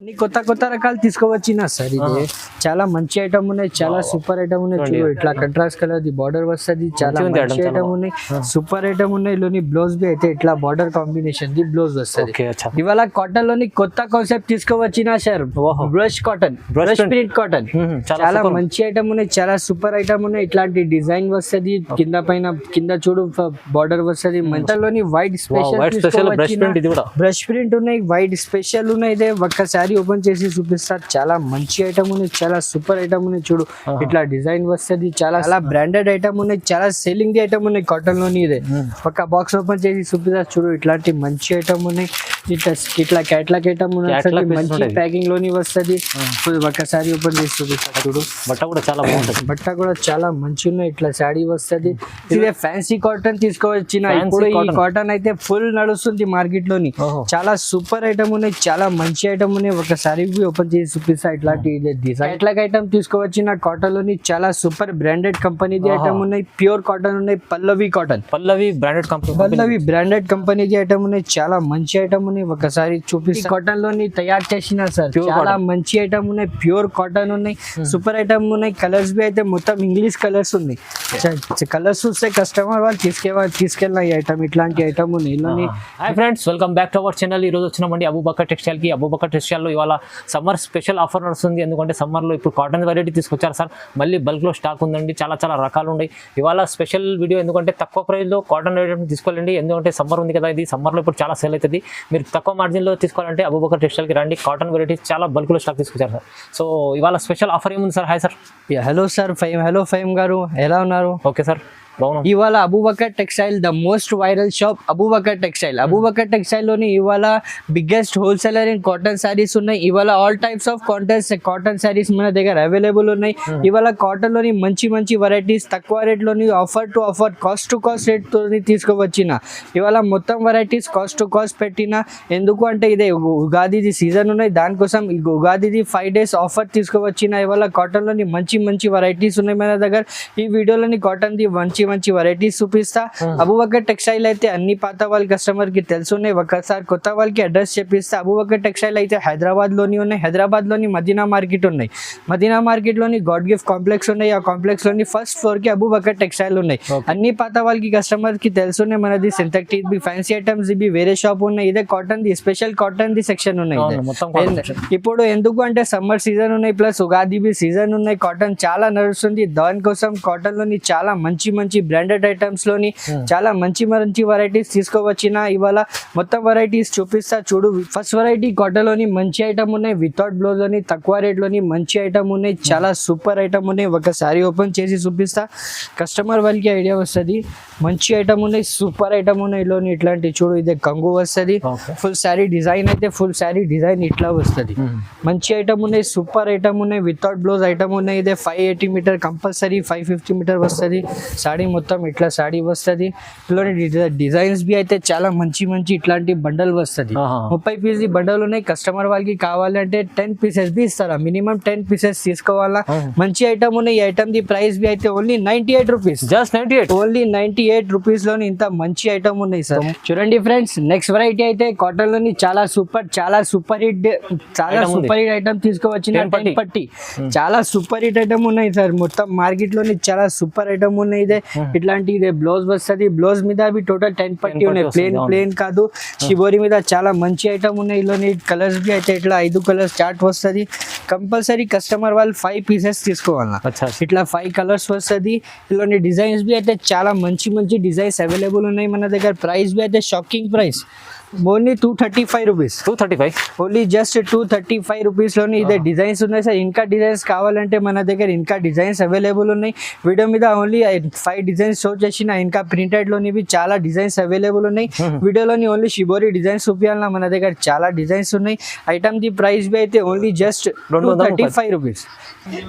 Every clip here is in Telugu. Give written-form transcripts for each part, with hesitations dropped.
కొత్త కొత్త రకాలు తీసుకోవచ్చినా సార్ ఇది చాలా మంచి ఐటమ్ ఉన్నాయి, చాలా సూపర్ ఐటమ్ ఉన్నాయి. చూడు ఇట్లా కంట్రాస్ట్ కలర్ ది బార్డర్ వస్తుంది, చాలా మంచి ఐటమ్ ఉన్నాయి, సూపర్ ఐటమ్ ఉన్నాయి. లోని బ్లౌజ్ బి అయితే ఇట్లా బార్డర్ కాంబినేషన్ ది బ్లౌజ్ వస్తుంది. ఇవాళ కాటన్ లోని కొత్త కాన్సెప్ట్ తీసుకోవచ్చినా sir, brush cotton, brush print cotton, చాలా మంచి ఐటమ్ ఉన్నాయి, చాలా సూపర్ ఐటమ్ ఉన్నాయి. ఇట్లాంటి డిజైన్ వస్తుంది, కింద పైన కింద చూడు బార్డర్ వస్తుంది. మంటలోని వైట్ స్పెషల్ బ్రష్ ప్రింట్ ఉన్నాయి, వైట్ స్పెషల్ ఉన్నాయి. ఇదే ఒక్కసారి ఓపెన్ చేసి చూపిస్తారు. చాలా మంచి ఐటమ్ ఉన్నాయి, చాలా సూపర్ ఐటమ్ ఉన్నాయి. చూడు ఇట్లా డిజైన్ వస్తుంది, చాలా బ్రాండెడ్ ఐటమ్ ఉన్నాయి, చాలా సేలింగ్ ది ఐటమ్ ఉన్నాయి కాటన్ లోని. ఇదే ఒక బాక్స్ ఓపెన్ చేసి చూపిస్తారు. చూడు ఇట్లాంటి మంచి ఐటమ్ ఉన్నాయి, ఇట్లా క్యాట్లాగ్ ఐటమ్ ఉన్నాయి, మంచి ప్యాకింగ్ లోని వస్తుంది. ఒక్కసారి ఓపెన్ చేసి చూపిస్తారు. చూడు బట్ట కూడా చాలా బాగుంటుంది, బట్ట కూడా చాలా మంచి ఉన్నాయి. ఇట్లా శారీ వస్తుంది. ఇదే ఫ్యాన్సీ కాటన్ తీసుకోవచ్చిన. ఇప్పుడు ఈ కాటన్ అయితే ఫుల్ నడుస్తుంది మార్కెట్ లోని. చాలా సూపర్ ఐటమ్ ఉన్నాయి, చాలా మంచి ఐటమ్ ఉన్నాయి. ఒకసారి ఓపెన్ చేసి చూపిస్తా. ఇట్లాంటి డిజైన్ క్యాట్లాగ్ ఐటమ్ తీసుకోవచ్చిన కాటన్ లోని చాలా సూపర్ బ్రాండెడ్ కంపెనీది ఐటమ్ ఉన్నాయి. ప్యూర్ కాటన్ ఉన్నాయి, పల్లవి కాటన్, పల్లవి బ్రాండెడ్ కంపెనీ, పల్లవి బ్రాండెడ్ కంపెనీది ఐటమ్ ఉన్నాయి. చాలా మంచి ఐటమ్ ఉన్నాయి. ఒకసారి చూపిస్తా. కాటన్ లోని తయారు చేసిన సార్, చాలా మంచి ఐటమ్ ఉన్నాయి, ప్యూర్ కాటన్ ఉన్నాయి, సూపర్ ఐటమ్ ఉన్నాయి. కలర్స్ బి అయితే మొత్తం ఇంగ్లీష్ కలర్స్ ఉన్నాయి. కలర్స్ చూస్తే కస్టమర్ వాళ్ళు తీసుకెళ్ళిన ఈ ఐటమ్, ఇట్లాంటి ఐటమ్ ఉన్నాయి. Hi friends, welcome back to our channel. ఈ రోజు వచ్చినామండి అబూబకర్ టెక్స్టైల్ కి. అబూబకర్ టెక్స్టైల్ లో ఇవాళ సమ్మర్ స్పెషల్ ఆఫర్ నడుస్తుంది. ఎందుకంటే సమ్మర్ లో ఇప్పుడు కాటన్ వెరైటీ తీసుకొచ్చారు సార్. మళ్ళీ బల్క్ లో స్టాక్ ఉందండి, చాలా రకాలు ఉన్నాయి. ఇవాళ స్పెషల్ వీడియో, ఎందుకంటే తక్కువ ప్రైస్ లో కాటన్ ఐటమ్ తీసుకోవాలండి. ఎందుకంటే సమ్మర్ ఉంది కదా, ఇది సమ్మర్ లో ఇప్పుడు చాలా సేల్ అవుతుంది. మీరు తక్కువ మార్జిన్ లో తీసుకోవాలంటే అబూబకర్ టెక్స్టైల్ కి రండి. కాటన్ వెరైటీస్ చాలా బల్క్ లో స్టాక్ తీసుకొచ్చారు సార్. సో ఇవాళ స్పెషల్ ఆఫర్ ఏముంది sir? Hi sir. Hello sir, Faim garu ఎలా ఉన్నారు? ఓకే సార్, ఇవాళ Abubakar textile, the most viral shop Abubakar textile. Abubakar textile లోని ఇవాళ biggest wholesaler in cotton saris ఉన్నాయి. ఇవాళ all types of cotton saris మన దగ్గర అవైలబుల్ ఉన్నాయి. ఇవాళ కాటన్ లోని మంచి వెరైటీస్ తక్కువ రేట్ లోని offer to offer, cost to cost rate తోని తీసుకువచ్చిన. ఇవాళ మొత్తం వెరైటీస్ కాస్ట్ టు కాస్ట్ పెట్టిన. ఎందుకు అంటే ఇదే ఉగాది సీజన్ ఉన్నాయి, దానికోసం ఉగాది 5 days ఆఫర్ తీసుకువచ్చిన. ఇవాళ కాటన్ లోని మంచి వెరైటీస్ ఉన్నాయి మన దగ్గర. ఈ వీడియోలోని కాటన్ ది మంచి వెరైటీస్ చూపిస్తా. అబూబకర్ టెక్స్టైల్ అయితే అన్ని పాత వాళ్ళ కస్టమర్ కి తెలుసున్నాయి, ఒకసారి కొత్త వాళ్ళకి అడ్రస్ చెప్పిస్తా. అబూబకర్ టెక్స్టైల్ అయితే హైదరాబాద్ లోని ఉన్నాయి. హైదరాబాద్ లోని మదీనా మార్కెట్ ఉన్నాయి. మదీనా మార్కెట్ లోని గాడ్ గిఫ్ట్ కాంప్లెక్స్ ఉన్నాయి. ఆ కాంప్లెక్స్ లోని ఫస్ట్ ఫ్లోర్ కి అబూబకర్ టెక్స్టైల్ ఉన్నాయి. అన్ని పాత వాళ్ళకి కస్టమర్ కి తెలుసున్నాయి. మనది సింథటిక్ బి, ఫ్యాన్సీ ఐటమ్స్ బి వేరే షాప్ ఉన్నాయి. ఇదే కాటన్ ది స్పెషల్ కాటన్ ది సెక్షన్ ఉన్నాయి. ఇప్పుడు ఎందుకు అంటే సమ్మర్ సీజన్ ఉన్నాయి, ప్లస్ ఉగాది బి సీజన్ ఉన్నాయి. కాటన్ చాలా నడుస్తుంది, దానికోసం కాటన్ లోని చాలా మంచి బ్రాండెడ్ ఐటమ్స్ లోని చాలా మంచి వెరైటీస్ తీసుకోవచ్చిన. ఇవాళ మొత్తం వెరైటీస్ చూపిస్తా. చూడు ఫస్ట్ వెరైటీ కాటన్ లోని మంచి ఐటమ్ ఉన్నాయి, వితౌట్ బ్లౌజ్ లోని తక్కువ రేట్ లోని మంచి ఐటమ్ ఉన్నాయి, చాలా సూపర్ ఐటమ్ ఉన్నాయి. ఒకసారి ఓపెన్ చేసి చూపిస్తా, కస్టమర్ వాళ్ళకి ఐడియా వస్తుంది. మంచి ఐటమ్ ఉన్నాయి, సూపర్ ఐటమ్ ఉన్నాయి. లోని ఇట్లాంటి చూడు, ఇదే కంగు వస్తుంది. ఫుల్ శారీ డిజైన్ అయితే ఫుల్ శారీ డిజైన్ ఇట్లా వస్తుంది. మంచి ఐటమ్ ఉన్నాయి, సూపర్ ఐటమ్ ఉన్నాయి, వితౌట్ బ్లౌజ్ ఐటమ్ ఉన్నాయి. ఇదే 580 మీటర్ కంపల్సరీ, 550 మీటర్ వస్తుంది. సాడీ మొత్తం ఇట్లా సాడీ వస్తుంది. ఇందులోని డిజైన్స్ బి అయితే చాలా మంచి ఇట్లాంటి బండల్ వస్తుంది. 30 పీస్ బండల్ ఉన్నాయి. కస్టమర్ వాళ్ళకి కావాలంటే 10 పీసెస్ బి ఇస్తారా, మినిమం 10 పీసెస్ తీసుకోవాలా. మంచి ఐటమ్ ఉన్నాయి. ఈ ఐటమ్ ది ప్రైస్ బి అయితే only 98 rupees, just 98, only 98 rupees లోని ఇంత మంచి ఐటమ్ ఉన్నాయి సార్. చూడండి ఫ్రెండ్స్, నెక్స్ట్ వెరైటీ అయితే కాటన్ లోని చాలా సూపర్ హిట్ ఐటమ్ తీసుకోవచ్చిన. పట్టి చాలా సూపర్ హిట్ ఐటమ్ ఉన్నాయి సార్. మొత్తం మార్కెట్ లోని చాలా సూపర్ ఐటమ్ ఉన్నాయి. ఇదే ఇట్లాంటి ఇదే బ్లౌజ్ వస్తుంది. బ్లౌజ్ మీద బి టోటల్ 10 పట్టి ఉన్నాయి, ప్లేన్ కాదు. షిబోరి మీద చాలా మంచి ఐటమ్ ఉన్నాయి. ఇలోని కలర్స్ బి అయితే ఇట్లా 5 కలర్స్ చార్ట్ వస్తుంది. కంపల్సరీ కస్టమర్ వాళ్ళు 5 పీసెస్ తీసుకోవాలా. ఇట్లా 5 కలర్స్ వస్తుంది. ఇలోని డిజైన్స్ బి అయితే చాలా మంచి డిజైన్స్ అవైలబుల్ ఉన్నాయి మన దగ్గర. ప్రైస్ బి అయితే shocking price, only 235 rupees, 235 only just 235 rupees లోని ఇదే డిజైన్స్ ఉన్నాయి సార్. ఇంకా డిజైన్స్ కావాలంటే మన దగ్గర ఇంకా డిజైన్స్ అవైలబుల్ ఉన్నాయి. వీడియో మీద ఓన్లీ 5 డిజైన్స్ షో చేసిన. ఇంకా ప్రింటెడ్ లోని చాలా డిజైన్స్ అవైలబుల్ ఉన్నాయి. వీడియోలోని ఓన్లీ షిబోరి డిజైన్స్ చూపించాలన్నా మన దగ్గర చాలా డిజైన్స్ ఉన్నాయి. ఐటమ్ ది ప్రైస్ బి అయితే ఓన్లీ జస్ట్ 235 రూపీస్.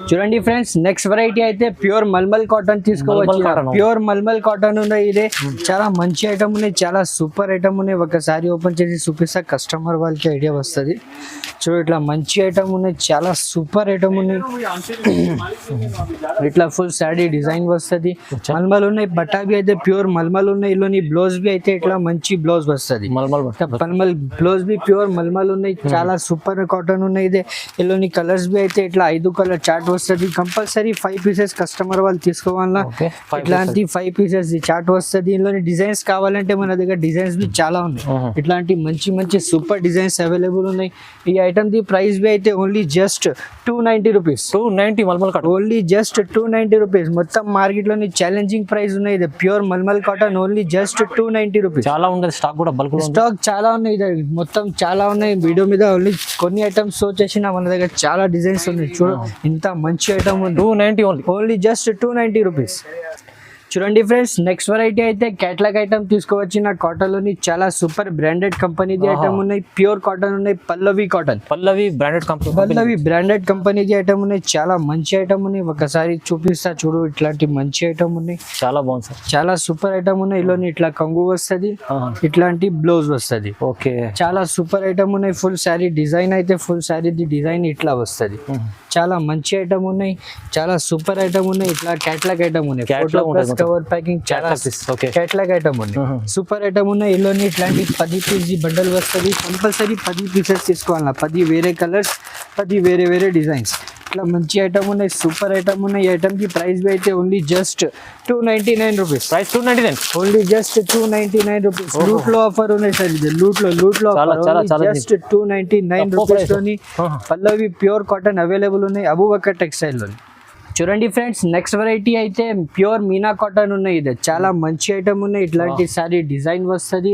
చూడండి ఫ్రెండ్స్, నెక్స్ట్ వెరైటీ అయితే ప్యూర్ మల్మల్ కాటన్ తీసుకోవచ్చు. ప్యూర్ మల్మల్ కాటన్ ఉన్నాయి. ఇదే చాలా మంచి ఐటమ్ ఉన్నాయి, చాలా సూపర్ ఐటమ్ ఉన్నాయి. ఒకసారి ఓపెన్ చేసి చూపిస్తా, కస్టమర్ వాళ్ళకి ఐడియా వస్తుంది. చూడు ఇట్లా మంచి ఐటమ్ ఉన్నాయి, చాలా సూపర్ ఐటమ్ ఉన్నాయి. ఇట్లా ఫుల్ శారీ డిజైన్ వస్తుంది, మల్మల్ ఉన్నాయి. బటాబీ అయితే ప్యూర్ మల్మల్ ఉన్నాయి. ఇల్లోని బ్లౌజ్ బి అయితే ఇట్లా మంచి బ్లౌజ్ వస్తుంది, మల్మల్ బ్లౌజ్ బి ప్యూర్ మల్మల్ ఉన్నాయి. చాలా సూపర్ కాటన్ ఉన్నాయి. ఇదే ఇల్లోని కలర్స్ బి అయితే ఇట్లా 5 కలర్ చార్ట్ వస్తుంది. కంపల్సరీ 5 పీసెస్ కస్టమర్ వాళ్ళు తీసుకోవాలా. ఇట్లాంటి 5 పీసెస్ చార్ట్ వస్తుంది. ఇందులోని డిజైన్స్ కావాలంటే మన దగ్గర డిజైన్స్ బి చాలా ఉన్నాయి. ఇట్లాంటి మంచి మంచి సూపర్ డిజైన్స్ అవైలబుల్ ఉన్నాయి. ఈ ఐటమ్ ది ప్రైస్ బి అయితే ఓన్లీ జస్ట్ 290 రూపీస్. 290 మల్మల్ కాటన్ ఓన్లీ జస్ట్ 290 రూపీస్. మొత్తం మార్కెట్ లోని ఛాలెంజింగ్ ప్రైస్ ఉన్నాయి. ఇది ప్యూర్ మల్మల్ కాటన్ ఓన్లీ జస్ట్ 290 రూపీస్. చాలా ఉంది స్టాక్ కూడా, బల్క్ స్టాక్ చాలా ఉన్నాయి. ఇది మొత్తం చాలా ఉన్నాయి. వీడియో మీద ఓన్లీ కొన్ని ఐటమ్స్ షో చేసిన, మన దగ్గర చాలా డిజైన్స్ ఉన్నాయి. చూడు ఇంత మంచి ఐటమ్ ఉంది. 290 ఓన్లీ, ఓన్లీ జస్ట్ 290 రూపీస్. చూడండి ఫ్రెండ్స్, నెక్స్ట్ వెరైటీ అయితే క్యాట్లాగ్ ఐటమ్ తీసుకోవచ్చిన కాటన్ లోని చాలా సూపర్ బ్రాండెడ్ కంపెనీది ఐటమ్ ఉన్నాయి. ప్యూర్ కాటన్ ఉన్నాయి. పల్లవి కాటన్, పల్లవి బ్రాండెడ్ కంపెనీ, పల్లవి బ్రాండెడ్ కంపెనీది ఐటమ్ ఉన్నాయి. చాలా మంచి ఐటమ్ ఉన్నాయి. ఒకసారి చూపిస్తా చూడు, ఇట్లాంటి మంచి ఐటమ్ ఉన్నాయి. చాలా బాగుంది సార్, చాలా సూపర్ ఐటమ్ ఉన్నాయి. ఇలోని ఇట్లా కంగు వస్తుంది, ఇట్లాంటి బ్లౌజ్ వస్తుంది. ఓకే, చాలా సూపర్ ఐటమ్ ఉన్నాయి. ఫుల్ శారీ డిజైన్ అయితే ఫుల్ శారీది డిజైన్ ఇట్లా వస్తుంది. చాలా మంచి ఐటమ్ ఉన్నాయి, చాలా సూపర్ ఐటమ్ ఉన్నాయి. ఇట్లా క్యాట్లాగ్ ఐటమ్ ఉన్నాయి. కవర్ ప్యాకింగ్ చాలా క్యాట్లాగ్ ఐటమ్ ఉంది. సూపర్ ఐటమ్ ఉన్నాయి. ఇల్లోని ఇట్లాంటి 10 పీస్ బండల్ వస్తుంది. కంపల్సరీ 10 పీసెస్ తీసుకోవాలా. 10 వేరే కలర్స్, 10 వేరే వేరే డిజైన్స్. ఇట్లా మంచి ఐటమ్ ఉన్నాయి, సూపర్ ఐటమ్ ఉన్నాయి. ఈ ఐటమ్ కి ప్రైస్ అయితే only just 299 rupees. Price 299, only just 299 rupees. Loot లో ఆఫర్ ఉన్నాయి సార్. ఇది లూట్ లో జస్ట్ 299 రూపీస్ లోని పల్లవి ప్యూర్ కాటన్ అవైలబుల్ ఉన్నాయి అబూబకర్ టెక్స్టైల్ లోని. చూడండి ఫ్రెండ్స్, నెక్స్ట్ వెరైటీ అయితే ప్యూర్ మీనా కాటన్ ఉన్నాయి. ఇది చాలా మంచి ఐటమ్ ఉన్నాయి. ఇట్లాంటి సారీ డిజైన్ వస్తుంది.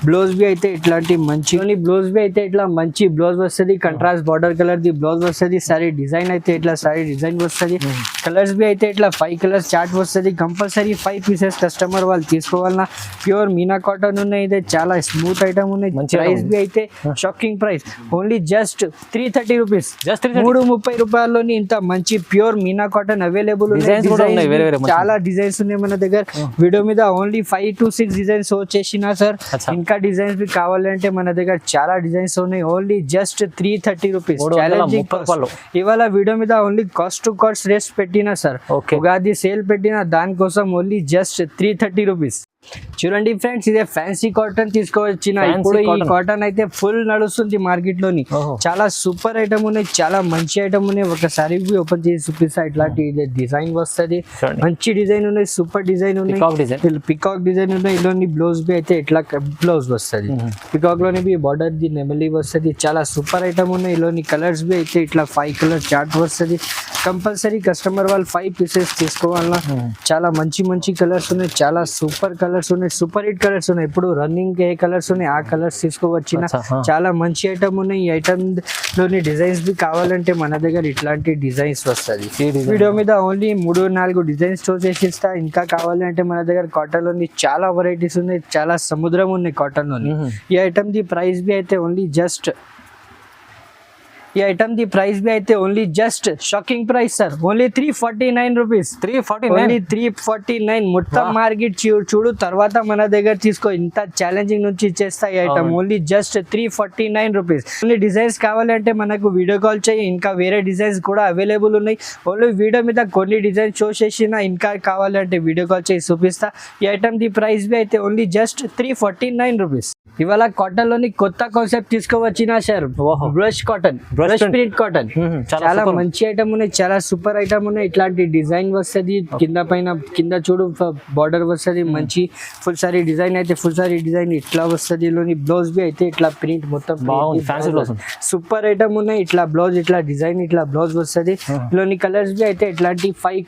బ్లౌజ్ బి అయితే ఇట్లాంటి మంచి బ్లౌజ్ బి అయితే ఇట్లా మంచి బ్లౌజ్ వస్తుంది. Contrast border colour the blouse వస్తుంది. సారీ డిజైన్ అయితే ఇట్లా సారీ డిజైన్ వస్తుంది. కలర్స్ బి అయితే ఇట్లా 5 కలర్స్ చార్ట్ వస్తుంది. కంపల్సరీ 5 పీసెస్ కస్టమర్ వాళ్ళు తీసుకోవాలన్నా. ప్యూర్ మీనా కాటన్ ఉన్నాయి. ఇది చాలా స్మూత్ ఐటమ్ ఉన్నాయి. ప్రైస్ బి అయితే shocking price, only just 330 rupees. 330 రూపాయల్లోని ఇంత మంచి ప్యూర్ మీనా కాటన్ అవైలబుల్ ఉన్నాయి. చాలా డిజైన్స్ ఉన్నాయి మన దగ్గర. వీడియో మీద ఓన్లీ 5 to 6 డిజైన్స్ వచ్చేసిన సార్. ఇంకా డిజైన్స్ బి కావాలంటే మన దగ్గర చాలా డిజైన్స్ ఉన్నాయి. Only just 330 rupees. ఇవాళ వీడియో మీద only cost to cost rates పెట్టినా సార్. ఉగాది సేల్ పెట్టిన దానికోసం ఓన్లీ జస్ట్ 330 రూపీస్. చూడండి ఫ్రెండ్స్, ఇదే ఫ్యాన్సీ కాటన్ తీసుకోవచ్చిన. ఇప్పుడు ఈ కాటన్ అయితే ఫుల్ నడుస్తుంది మార్కెట్ లోని. చాలా సూపర్ ఐటమ్ ఉన్నాయి, చాలా మంచి ఐటమ్ ఉన్నాయి. ఒకసారి ఓపెన్ చేసి చూపిస్తా. ఇట్లాంటి డిజైన్ వస్తుంది, మంచి డిజైన్ ఉన్నాయి, సూపర్ డిజైన్ ఉన్నాయి. పికాక్ డిజైన్ ఉన్నాయి. ఇలోని బ్లౌజ్ బి అయితే ఇట్లా బ్లౌజ్ వస్తుంది. పికాక్ లోని బి బార్డర్ ది నెమలి వస్తుంది. చాలా సూపర్ ఐటమ్ ఉన్నాయి. ఇలోని కలర్స్ బి అయితే ఇట్లా 5 కలర్ చార్ట్ వస్తుంది. కంపల్సరీ కస్టమర్ వాళ్ళు 5 పీసెస్ తీసుకోవాలన్నా. చాలా మంచి మంచి కలర్స్ ఉన్నాయి, చాలా సూపర్ కలర్స్ ఉన్నాయి, సూపర్ హిట్ కలర్స్ ఉన్నాయి. ఇప్పుడు రన్నింగ్ ఏ కలర్స్ ఉన్నాయి ఆ కలర్స్ తీసుకోవచ్చిన. చాలా మంచి ఐటమ్ ఉన్నాయి. ఈ ఐటమ్ లోని డిజైన్స్ బి కావాలంటే మన దగ్గర ఇట్లాంటి డిజైన్స్ వస్తుంది. వీడియో మీద ఓన్లీ 3-4 డిజైన్స్ షో చేసి ఇస్తా. ఇంకా కావాలంటే మన దగ్గర కాటన్ లోని చాలా వెరైటీస్ ఉన్నాయి, చాలా సముద్రం ఉన్నాయి కాటన్ లోని. ఈ ఐటమ్ ది ప్రైస్ బి అయితే ఓన్లీ జస్ట్ ఈ ఐటమ్ ది ప్రైస్ బి అయితే only just shocking price sir. Only 349 rupees. 349. మొత్తం మార్కెట్ చూడు తర్వాత మన దగ్గర తీసుకో. ఇంత ఛాలెంజింగ్ నుంచి ఇచ్చేస్తా ఈ item. Only just 349 rupees. Only designs కావాలంటే మనకు వీడియో కాల్ చేయి. ఇంకా వేరే డిజైన్స్ కూడా అవైలబుల్ ఉన్నాయి. ఓన్లీ వీడియో మీద కొన్ని డిజైన్స్ షో చేసిన, ఇంకా కావాలంటే వీడియో కాల్ చేసి చూపిస్తా. ఈ ఐటమ్ ది ప్రైస్ బి అయితే ఓన్లీ జస్ట్ 349 రూపీస్. ఇవాళ కాటన్ లోని కొత్త కాన్సెప్ట్ తీసుకోవచ్చిన sir. Brush cotton, brush print cotton. చాలా మంచి ఐటమ్ ఉన్నాయి, చాలా సూపర్ ఐటమ్ ఉన్నాయి. ఇట్లాంటి డిజైన్ వస్తుంది. కింద చూడు బార్డర్ వస్తుంది. మంచి ఫుల్ సారీ డిజైన్ అయితే ఫుల్ సారీ డిజైన్ ఇట్లా వస్తుంది. లోని బ్లౌజ్ బి అయితే ఇట్లా ప్రింట్ మొత్తం సూపర్ ఐటమ్ ఉన్నాయి. ఇట్లా బ్లౌజ్ ఇట్లా డిజైన్ ఇట్లా బ్లౌజ్ వస్తుంది. లోని కలర్స్ బి అయితే ఇట్లాంటి 5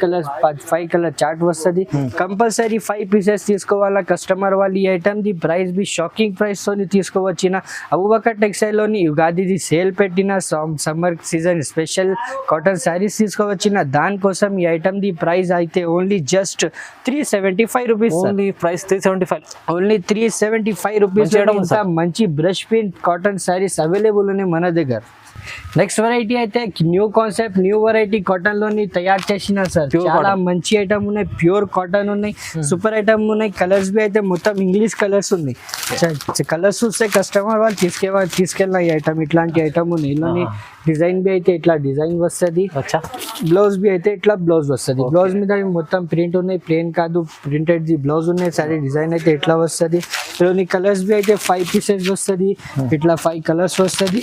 కలర్ చార్ట్ వస్తుంది. కంపల్సరీ 5 పీసెస్ తీసుకోవాలా కస్టమర్ వాళ్ళు. ఈ item the price be shocking price తోని తీసుకోవచ్చిన. అబూబకర్ టెక్స్టైల్ లోని ఉగాది సేల్ పెట్టిన summer season special cotton saris తీసుకోవచ్చిన. దానికోసం ఈ ఐటమ్ ది ప్రైస్ అయితే only just 375 rupees. Only price 375. Only 375 rupees. మంచి brush print cotton saris available ఉన్నాయి మన దగ్గర. నెక్స్ట్ వెరైటీ అయితే new concept new variety cotton లోని తయారు చేసిన సార్ Pure చాలా cotton. మంచి ఐటమ్ ఉన్నాయి, ప్యూర్ కాటన్ ఉన్నాయి, సూపర్ ఐటమ్ ఉన్నాయి. కలర్స్ బి అయితే మొత్తం ఇంగ్లీష్ కలర్స్ ఉన్నాయి. కలర్స్ చూస్తే కస్టమర్ వాళ్ళు తీసుకెళ్ళిన ఈ ఐటమ్ ఇట్లాంటి ఐటమ్ ఉన్నాయి. ఇందులోని డిజైన్ బి అయితే ఇట్లా డిజైన్ వస్తుంది, అచ్చా బ్లౌజ్ బి అయితే ఇట్లా బ్లౌజ్ వస్తుంది. బ్లౌజ్ మీద మొత్తం ప్రింట్ ఉన్నాయి, ప్లేన్ కాదు ప్రింటెడ్ ది బ్లౌజ్ ఉన్నాయి. సరే డిజైన్ అయితే ఇట్లా వస్తుంది. ఇందులోని కలర్స్ బి అయితే 5 పీసెస్ వస్తుంది, ఇట్లా 5 కలర్స్ వస్తుంది.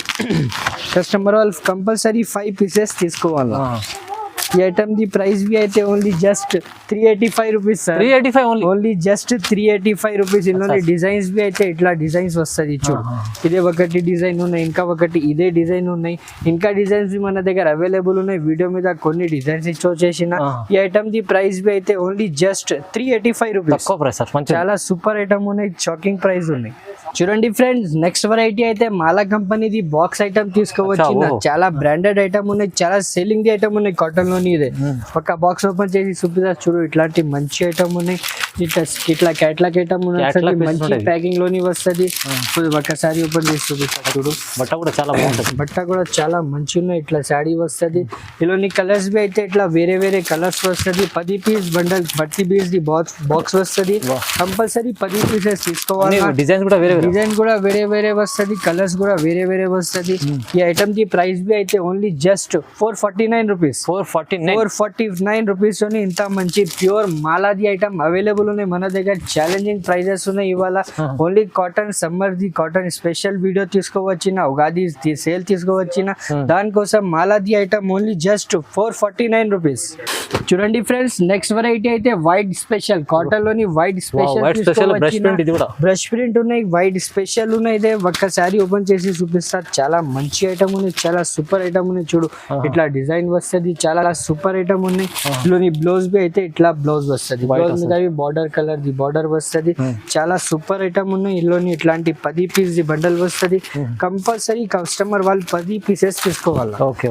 కస్టమర్ వాళ్ళు కంపల్సరీ 5 పీసెస్ తీసుకోవాలి. ఈ ఐటమ్ ది ప్రైస్ బి అయితే only just 385 rupees sir. 385 only. Only just 385 rupees. ఇందులో డిజైన్స్ బి అయితే ఇట్లా డిజైన్స్ వస్తుంది చూడు. ఇదే ఒకటి డిజైన్ ఉన్నాయి, ఇంకా ఒకటి ఇదే డిజైన్ ఉన్నాయి, ఇంకా డిజైన్స్ బి మన దగ్గర అవైలబుల్ ఉన్నాయి. వీడియో మీద కొన్ని డిజైన్స్ ఇచ్చొచ్చేసిన. ఈ ఐటమ్ ది ప్రైస్ బి అయితే ఓన్లీ జస్ట్ 385 రూపీస్. తక్కువ ప్రైస్ సార్, మంచి చాలా సూపర్ ఐటమ్ ఉన్నాయి, షాకింగ్ ప్రైస్ ఉన్నాయి. చూడండి ఫ్రెండ్స్, నెక్స్ట్ వెరైటీ అయితే మాలా కంపెనీది బాక్స్ ఐటమ్ తీసుకోవచ్చు. చాలా బ్రాండెడ్ ఐటమ్ ఉన్నాయి, చాలా సేలింగ్ ది ఐటమ్ ఉన్నాయి కాటన్ లోని. ఇదే ఒక బాక్స్ ఓపెన్ చేసి చూపిస్తా చూడు. ఇట్లాంటి మంచి ఐటమ్ ఉన్నాయి, ఇట్లా క్యాట్లాగ్ ఐటమ్ ఉన్నాయి, మంచి ప్యాకింగ్ లోని వస్తుంది. ఒకసారి ఓపెన్ చేసి చూపిస్తా చూడు. బట్ట కూడా చాలా బాగుంటుంది, బట్ట కూడా చాలా మంచి ఉన్నాయి. ఇట్లా శాడీ వస్తుంది. ఇందులోని కలర్స్ బి అయితే ఇట్లా వేరే వేరే కలర్స్ వస్తుంది. 10 పీస్ బండల్ 30 పీస్ ది బాక్స్ వస్తుంది. కంపల్సరీ 10 పీసెస్ తీసుకోవాలి. డిజైన్స్ కూడా వేరే డిజైన్ కూడా వేరే వేరే వస్తుంది, కలర్స్ కూడా వేరే వేరే వస్తుంది. ఈ ఐటమ్ ది ప్రైస్ బి అయితే ఓన్లీ జస్ట్ 449 రూపీస్. 449 రూపీస్ లోని ఇంత మంచి ప్యూర్ మాలాది ఐటమ్ అవైలబుల్ ఉన్నాయి మన దగ్గర. ఛాలెంజింగ్ ప్రైజెస్ ఉన్నాయి ఇవాళ. Only cotton summer the cotton special video తీసుకోవచ్చిన, ఉగాది సేల్ తీసుకోవచ్చిన, దానికోసం మాలాది ఐటమ్ ఓన్లీ జస్ట్ 449 రూపీస్. చూడండి ఫ్రెండ్స్, నెక్స్ట్ వెరైటీ అయితే వైట్ స్పెషల్ కాటన్ లోని వైట్ స్పెషల్ బ్రష్ ప్రింట్ ఉన్నాయి, వైట్ స్పెషల్ ఉన్నాయి. ఇదే ఒక్కసారి ఓపెన్ చేసి చూపిస్తారు. చాలా మంచి ఐటమ్ ఉన్నాయి, చాలా సూపర్ ఐటమ్ ఉన్నాయి. చూడు ఇట్లా డిజైన్ వస్తుంది, చాలా సూపర్ ఐటమ్ ఉన్నాయి. ఇందులోని బ్లౌజ్ బి అయితే ఇట్లా బ్లౌజ్ వస్తుంది, బ్లౌజ్ మీద బార్డర్ కలర్ ది బార్డర్ వస్తుంది. చాలా సూపర్ ఐటమ్ ఉన్నాయి. ఇందులోని ఇట్లాంటి 10 పీస్ ది బండల్ వస్తుంది. కంపల్సరీ కస్టమర్ వాళ్ళు 10 పీసెస్ తీసుకోవాలి. ఓకే.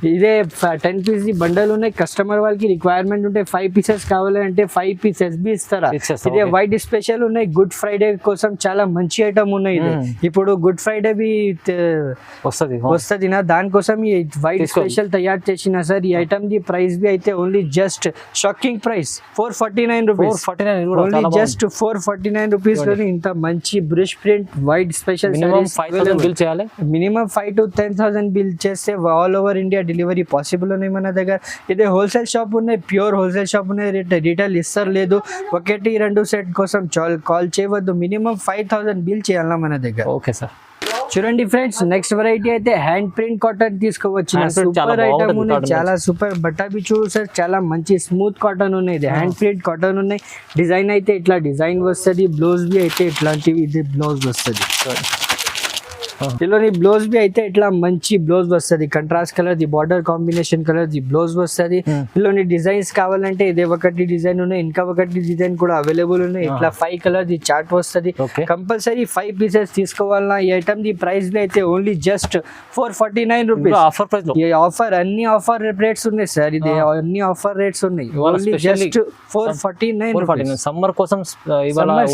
ఇదే 10 పీస్ ది బండల్ ఉన్నాయి. కస్టమర్ వాళ్ళకి రిక్వైర్మెంట్ ఉంటే 5 పీసెస్ కావాలంటే 5 పీసెస్ బి ఇస్తారా. ఇదే వైట్ స్పెషల్ ఉన్నాయి. గుడ్ ఫ్రైడే కోసం చాలా మంచి ఐటమ్ ఉన్నాయి. ఇప్పుడు గుడ్ ఫ్రైడే బి వస్తుంది నా, దానికోసం ఈ వైట్ స్పెషల్ తయారు చేసిన సార్. ఈ ఐటమ్ ది ప్రైస్ బి అయితే only just shocking price 449 rupees. Only just 449 rupees లోని ఇంత మంచి brush print white special minimum 5 to 10,000 bill చేస్తే all over India delivery possible ఉన్నాయి మన దగ్గర. ఇదే హోల్సేల్ షాప్ ఉన్నాయి, ప్యూర్ హోల్సేల్ షాప్ ఉన్నాయి. రిటైల్ ఇస్తారు లేదు. 1-2 సెట్ కోసం కాల్ చేయవద్దు, మినిమం 5,000 బిల్ చేయాలన్నా మన దగ్గర. Okay sir. చూడండి ఫ్రెండ్స్, నెక్స్ట్ వెరైటీ అయితే హ్యాండ్ ప్రింట్ కాటన్ తీసుకోవచ్చు. సూపర్ ఐటమ్ ఉన్నాయి, చాలా సూపర్. బట్ట బి చూడు సార్, చాలా మంచి స్మూత్ కాటన్ ఉన్నాయి. ఇది హ్యాండ్ ప్రింట్ కాటన్ ఉన్నాయి. డిజైన్ అయితే ఇట్లా డిజైన్ వస్తుంది, బ్లౌజ్ బి అయితే ఇట్లాంటివి ఇది బ్లౌజ్ వస్తుంది. ఇందులోని బ్లౌజ్ బి అయితే ఇట్లా మంచి బ్లౌజ్ వస్తుంది, contrast colour the border combination colour the blouse వస్తుంది. ఇందులోని డిజైన్స్ కావాలంటే ఇదే ఒకటి డిజైన్ ఉన్నాయి, ఇంకా ఒకటి డిజైన్ కూడా అవైలబుల్ ఉన్నాయి. ఇట్లా 5 కలర్ ది చార్ట్ వస్తుంది. కంపల్సరీ 5 పీసెస్ తీసుకోవాలన్నా. ఈ ఐటమ్ ది ప్రైస్ అయితే ఓన్లీ జస్ట్ 449 రూపీస్. ఈ ఆఫర్ అన్ని ఆఫర్ రేట్స్ ఉన్నాయి సార్. ఇది అన్ని ఆఫర్ రేట్స్ ఉన్నాయి. Only just 449. సమ్మర్ కోసం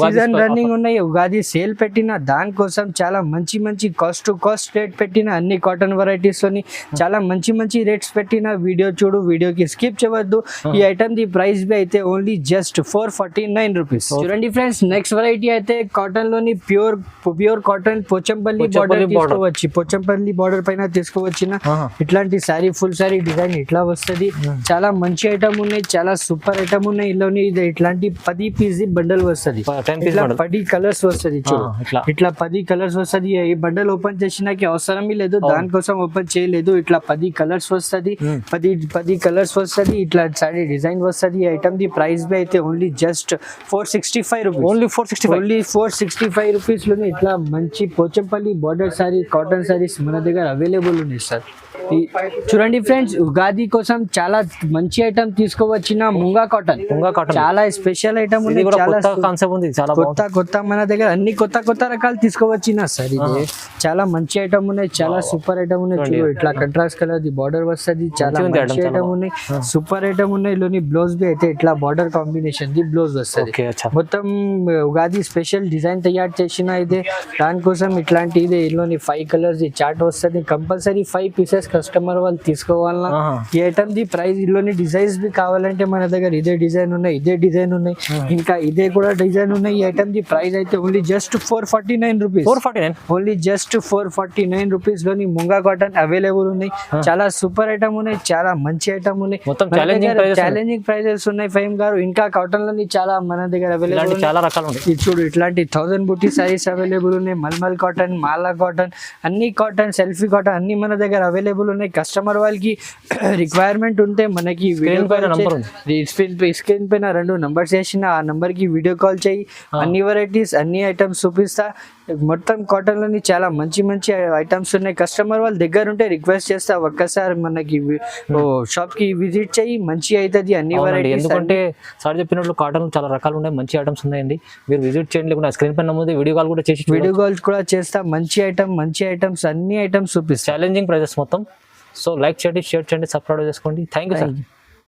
సీజన్ రన్నింగ్ ఉన్నాయి, ఉగాది సేల్ పెట్టిన దానికోసం చాలా మంచి మంచి కాస్ట్ టు కాస్ట్ రేట్ పెట్టిన అన్ని కాటన్ వెరైటీస్ లోని చాలా మంచి మంచి రేట్స్ పెట్టిన. వీడియో చూడు, వీడియోకి స్కిప్ చేయవద్దు. ఈ ఐటమ్ ది ప్రైస్ బి అయితే ఓన్లీ జస్ట్ 449 రూపీస్. చూడండి ఫ్రెండ్స్, నెక్స్ట్ వెరైటీ అయితే కాటన్ లోని ప్యూర్ కాటన్ పోచంపల్లి బార్డర్ తీసుకోవచ్చు. పోచంపల్లి బార్డర్ పైన తీసుకోవచ్చిన ఇట్లాంటి సారీ ఫుల్ సారీ డిజైన్ ఇట్లా వస్తుంది. చాలా మంచి ఐటమ్ ఉన్నాయి, చాలా సూపర్ ఐటమ్ ఉన్నాయి. ఇందులోని ఇట్లాంటి 10 పీస్ బండల్ వస్తుంది, 10 కలర్స్ వస్తుంది. చూడు ఇట్లా 10 కలర్స్ వస్తుంది. ఈ బండల్ ఓపెన్ చేసినాకి అవసరం లేదు, దానికోసం ఓపెన్ చేయలేదు. ఇట్లా 10 కలర్స్ వస్తుంది, 10 కలర్స్ వస్తుంది. ఇట్లా సారీ డిజైన్ వస్తుంది. ఈ ఐటమ్ ది ప్రైస్ బి అయితే only just 465 rupees. Only 465 rupees లోనే ఇట్లా మంచి పోచంపల్లి బార్డర్ సారీ కాటన్ సారీస్ మన దగ్గర అవైలబుల్ ఉన్నాయి సార్. చూడండి ఫ్రెండ్స్, ఉగాది కోసం చాలా మంచి ఐటమ్ తీసుకోవచ్చిన ముంగా కాటన్. చాలా స్పెషల్ ఐటమ్ ఉంది, చాలా కాన్సెప్ట్ ఉంది, చాలా కొత్త మన దగ్గర అన్ని కొత్త రకాలు తీసుకోవచ్చిన సార్. ఇది చాలా మంచి ఐటమ్ ఉన్నాయి, చాలా సూపర్ ఐటమ్ ఉన్నాయి. చూడు ఇట్లా కంట్రాస్ట్ కలర్ ది బార్డర్ వస్తుంది, చాలా మంచి ఐటమ్ ఉన్నాయి, సూపర్ ఐటమ్ ఉన్నాయి. లోని బ్లౌజ్ బి అయితే ఇట్లా బార్డర్ కాంబినేషన్ ది బ్లౌజ్ వస్తుంది. మొత్తం ఉగాది స్పెషల్ డిజైన్ తయారు చేసిన ఇదే, దానికోసం ఇట్లాంటి ఇదే ఇల్లోని 5 కలర్స్ ది చార్ట్ వస్తుంది. కంపల్సరీ 5 పీసెస్ కస్టమర్ వాళ్ళు తీసుకోవాలన్నా ఈ ఐటమ్ ది ప్రైస్ ఇల్లోని డిజైన్స్ బి కావాలంటే మన దగ్గర ఇదే డిజైన్ ఉన్నాయి, ఇదే డిజైన్ ఉన్నాయి, ఇంకా ఇదే కూడా డిజైన్ ఉన్నాయి. ఈ ఐటమ్ ది ప్రైస్ అయితే only just 449 rupees. Only just 449 rupees లోని ముంగా కాటన్ అవైలబుల్ ఉన్నాయి. చాలా సూపర్ ఐటమ్ ఉన్నాయి, చాలా మంచి ఐటమ్ ఉన్నాయి, ఛాలెంజింగ్ ప్రైజెస్ ఉన్నాయి ఫైమ్ గారు. ఇంకా కాటన్ లోని చాలా మన దగ్గర అవైలబుల్ చాలా రకాలు ఉన్నాయి. చూడు ఇట్లాంటి 1000 బుట్టి సారీస్ అవైలబుల్ ఉన్నాయి. మల్మల్ కాటన్, మాలా కాటన్, అన్ని కాటన్, సెల్ఫీ కాటన్ అన్ని మన దగ్గర అవైలబుల్ ఉన్నాయి. కస్టమర్ వాళ్ళకి రిక్వైర్మెంట్ ఉంటే మనకి స్క్రీన్ పైన 2 నంబర్స్ వేసిన ఆ నంబర్ కి వీడియో కాల్ చేయి. అన్ని వెరైటీస్, అన్ని ఐటమ్స్ చూపిస్తా. మొత్తం కాటన్ లోని చాలా మంచి ఐటమ్స్ ఉన్నాయి. కస్టమర్ వాళ్ళ దగ్గర ఉంటే రిక్వెస్ట్ చేస్తా, ఒక్కసారి మనకి షాప్ కి విజిట్ చేయి, మంచి అవుతుంది అన్ని వెరైటీస్. ఎందుకంటే సార్ చెప్పినట్లు కాటన్ చాలా రకాలు ఉన్నాయి, మంచి ఐటమ్స్ ఉన్నాయండి. మీరు విజిట్ చేయండి, లేకుండా స్క్రీన్ పైన నమోదు వీడియో కాల్ కూడా చేస్తా. మంచి ఐటమ్స్ అన్ని ఐటమ్స్ చూపిస్తా. ఛాలెంజింగ్ ప్రైజెస్ మొత్తం. సో లైక్ చేయండి, షేర్ చేయండి, సబ్స్క్రైబ్ చేసుకోండి. Thank you sir.